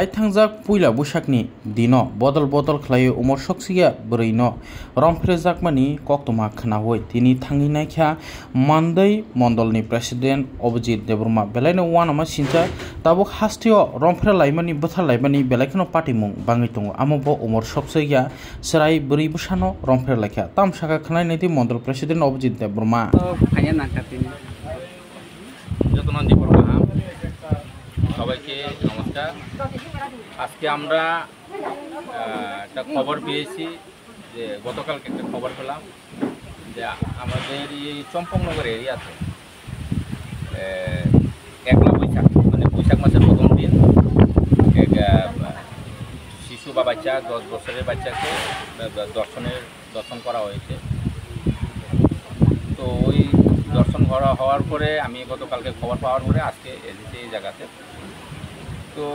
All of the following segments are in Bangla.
थांजाक पुइला बैसागनि दिनो बदल बदल खालायो उमर सकसिया बोरैनो रंफ्रेजाकमानि कक्तमा खोनावै तिनि थांनि नायख्या मानदै मण्डलनि प्रेसिडेन्ट अभिजित देबरमा बेलायनो वानामा सिनचा ताबो हास्टियो रंफ्रे लाइमानि बोथा लाइमानि बेलायखनो पार्टीमुं बाङै दङ आमबो उमर सकसिया सराय बोरै बसानो रंफ्रे लायख्या तामसाका खोनायनायदि मण्डल प्रेसिडेन्ट अभिजित देबरमा সবাইকে নমস্কার। আজকে আমরা একটা খবর পেয়েছি যে গতকালকে একটা খবর পেলাম যে আমাদের এই চম্পকনগর এরিয়াতে একলা বৈশাখ মানে বৈশাখ মাসের প্রথম দিন এক শিশু বা বাচ্চা 10 বছরের বাচ্চাকে দর্শন করা হয়েছে। তো ওই দর্শন করা হওয়ার পরে আমি গতকালকে খবর পাওয়ার পরে আজকে এসেছি এই জায়গাতে। তো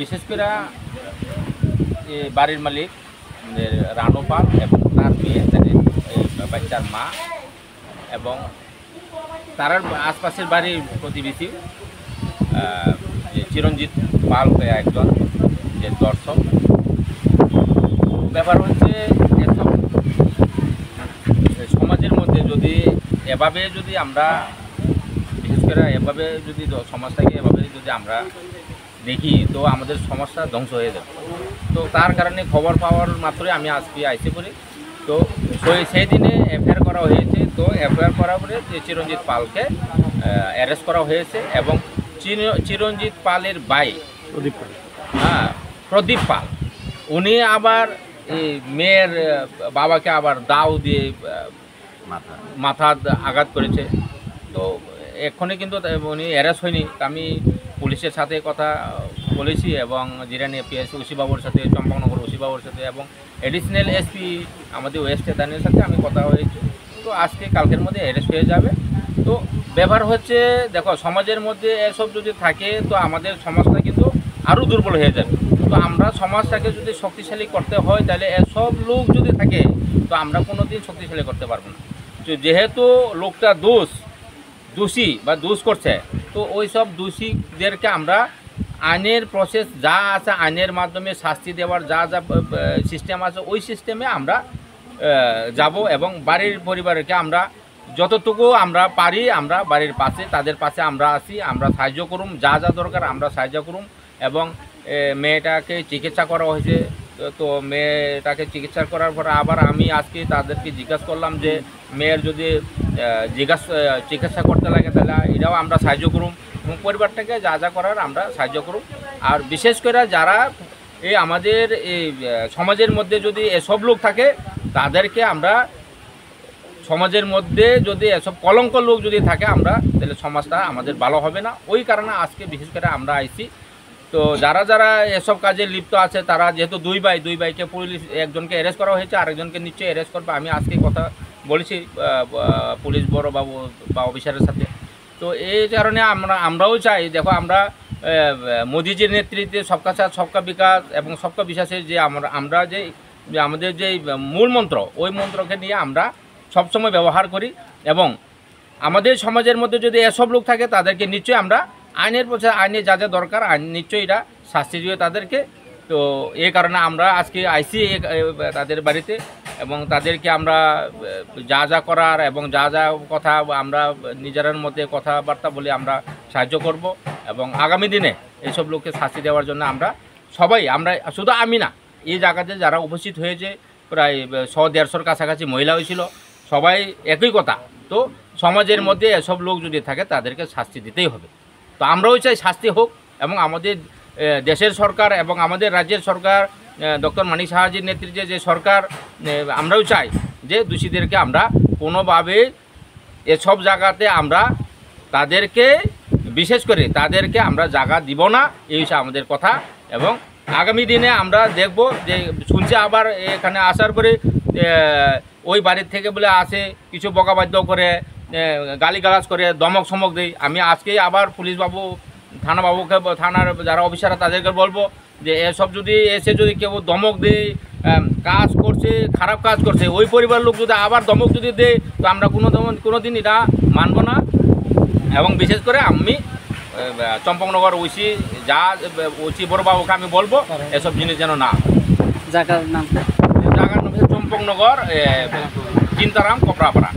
বিশেষ করে বাড়ির মালিক রানু পাল এবং তার মেয়ে বাচ্চার মা এবং তার আশপাশের বাড়ির প্রতিবেশী যে চিরঞ্জিত পাল একজন যে দর্শক। ব্যাপার হচ্ছে এসব সমাজের মধ্যে যদি এভাবে যদি আমরা বিশেষ করে এভাবে যদি সমাজটাকে এভাবে যদি আমরা দেখি তো আমাদের সমাজটা ধ্বংস হয়ে যাবে। তো তার কারণে খবর পাওয়ার মাত্রই আমি আজকে আইসে পড়ি। তো সেই দিনে এফআইআর করা হয়েছে। তো এফআইআর করার পরে চিরঞ্জিত পালকে অ্যারেস্ট করা হয়েছে এবং চিরঞ্জিত পালের ভাই প্রদীপ পাল উনি আবার এই মেয়ের বাবাকে আবার দাও দিয়ে মাথা আঘাত করেছে। তো এক্ষণে কিন্তু উনি অ্যারেস্ট হয়নি। আমি পুলিশের সাথে কথা বলেছি এবং জিরানি পিএসসি ওসিবাবুর সাথে চম্পকনগর ওসিবাবুর সাথে এবং এডিশনাল এসপি আমাদের ওয়েস্ট এদানের সাথে আমি কথা হয়েছি। তো আজকে কালকের মধ্যে অ্যারেস্ট হয়ে যাবে। তো ব্যবহার হচ্ছে দেখো সমাজের মধ্যে এসব যদি থাকে তো আমাদের সমাজটা কিন্তু আরও দুর্বল হয়ে যাবে। তো আমরা সমাজটাকে যদি শক্তিশালী করতে হয় তাহলে এসব লোক যদি থাকে তো আমরা কোনো দিন শক্তিশালী করতে পারবো না। তো যেহেতু লোকটা দোষী বা দোষ করছে তো ওই সব দোষীদেরকে আমরা আইনের প্রসেস যা আছে আইনের মাধ্যমে শাস্তি দেওয়ার যা যা সিস্টেম আছে ওই সিস্টেমে আমরা যাব এবং বাড়ির পরিবারকে আমরা যতটুকু আমরা পারি আমরা বাড়ির পাশে তাদের পাশে আমরা আসি, আমরা সাহায্য করুম, যা যা দরকার আমরা সাহায্য করুম। এবং মেয়েটাকে চিকিৎসা করা হয়েছে। তো মেয়েটাকে চিকিৎসা করার পরে আবার আমি আজকে তাদেরকে জিজ্ঞাসা করলাম যে মেয়ের যদি চিকিৎসা করতে লাগে তাহলে এটাও আমরা সাহায্য করুম এবং পরিবারটাকে যা যা করার আমরা সাহায্য করুম। আর বিশেষ করে যারা এই আমাদের এই সমাজের মধ্যে যদি এসব লোক থাকে তাদেরকে আমরা সমাজের মধ্যে যদি এসব কলঙ্ক লোক যদি থাকে আমরা তাহলে সমাজটা আমাদের ভালো হবে না। ওই কারণে আজকে বিশেষ করে আমরা আইছি। তো যারা যারা এসব কাজে লিপ্ত আছে তারা যেহেতু দুই ভাইকে পুলিশ একজনকে অ্যারেস্ট করা হয়েছে আরেকজনকে নিশ্চয়ই অ্যারেস্ট করবে। আমি আজকে কথা বলেছি পুলিশ বড়বাবু বা অফিসারের সাথে। তো এই কারণে আমরাও চাই দেখো আমরা মোদিজির নেতৃত্বে সবকা সাথ সবকা বিকাশ এবং সবকা বিশ্বাসের যে আমরা যে আমাদের যে মূল মন্ত্র ওই মন্ত্রকে নিয়ে আমরা সবসময় ব্যবহার করি এবং আমাদের সমাজের মধ্যে যদি এসব লোক থাকে তাদেরকে নিশ্চয়ই আমরা আইনের পথে আইনে যা যা দরকার আইন নিশ্চয়ই এটা শাস্তি দিবে তাদেরকে। তো এই কারণে আমরা আজকে আইসি তাদের বাড়িতে এবং তাদেরকে আমরা যা যা করার এবং যা যা কথা আমরা নিজেদের মধ্যে কথাবার্তা বলে আমরা সাহায্য করব এবং আগামী দিনে এইসব লোককে শাস্তি দেওয়ার জন্য আমরা সবাই আমরা শুধু আমি না এই জায়গাতে যারা উপস্থিত হয়েছে প্রায় 100-150 কাছাকাছি মহিলা হয়েছিল সবাই একই কথা। তো সমাজের মধ্যে এসব লোক যদি থাকে তাদেরকে শাস্তি দিতেই হবে। তো আমরাও চাই শাস্তি হোক এবং আমাদের দেশের সরকার এবং আমাদের রাজ্যের সরকার ডক্টর মানিক সাহাজির নেতৃত্বে যে সরকার আমরাও চাই যে দোষীদেরকে আমরা কোনোভাবে এসব জায়গাতে আমরা তাদেরকে বিশেষ করে তাদেরকে আমরা জায়গা দিব না এই হচ্ছে আমাদের কথা। এবং আগামী দিনে আমরা দেখব যে শুনছি আবার এখানে আসার পরে ওই বাড়ির থেকে বলে আসে কিছু বকাবাদ্য করে গালিগালাজ করে ধমক সমক দেয়। আমি আজকেই আবার পুলিশ বাবু থানার যারা অফিসাররা তাদেরকে বলবো যে এসব যদি এসে যদি কেউ ধমক দেয় কাজ করছে খারাপ কাজ করছে ওই পরিবার লোক যদি আবার ধমক যদি দেয় তো আমরা কোনো দিন এটা মানব না। এবং বিশেষ করে আমি চম্পকনগর ওসি যা ওসি বড়বাবুকে আমি বলবো এসব জিনিস যেন না। জায়গার নাম হচ্ছে Champaknagar, Chintaram, কপড়াপাড়া।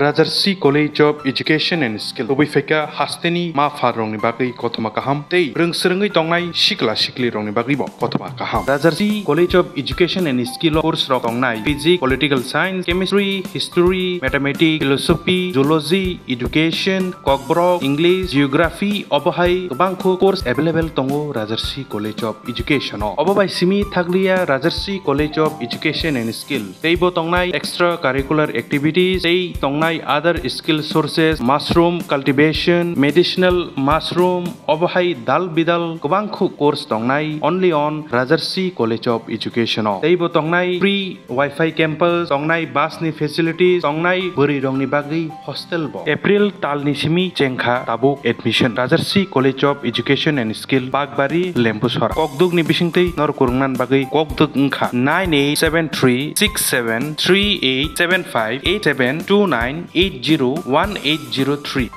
Rajarsi College of Education and Skill Obi Feka Hasteni Ma Farong ni Bagi Kotoma Kaham Tei Rung Serengi Tongnai Shikla Shikli Rong ni Bagi Bo Kotoma Kaham Rajarsi College of Education and Skill course Rong Tongnai Physics, Political Science, Chemistry, History, Mathematics, Philosophy, Zoology, Education, Kokborok, English, Geography, Obohai Bangko course available Tongo Rajarsi College of Education Obobai Simi Thaglia Rajarsi College of Education and Skill Tei Bo Tongnai extra curricular activities Tei Tongnai other skill sources, mushroom cultivation, medicinal mushroom, obohai dal bidal kubangku course tongnai only on Rajarsi College of Education. Teibo tongnai free Wi-Fi campus, tongnai bus ni facilities, tongnai beri rong ni bagi hostel bo. April tal ni simi cengkha tabuk admission. Rajarsi College of Education and Skill Bagbari Lempusor. Kokduk ni bisingtei nor kurungnan bagi kokduk ngkha 98736738758729801803.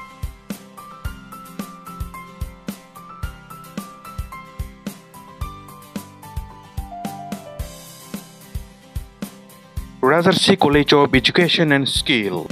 Rajarsi College of Education and Skill.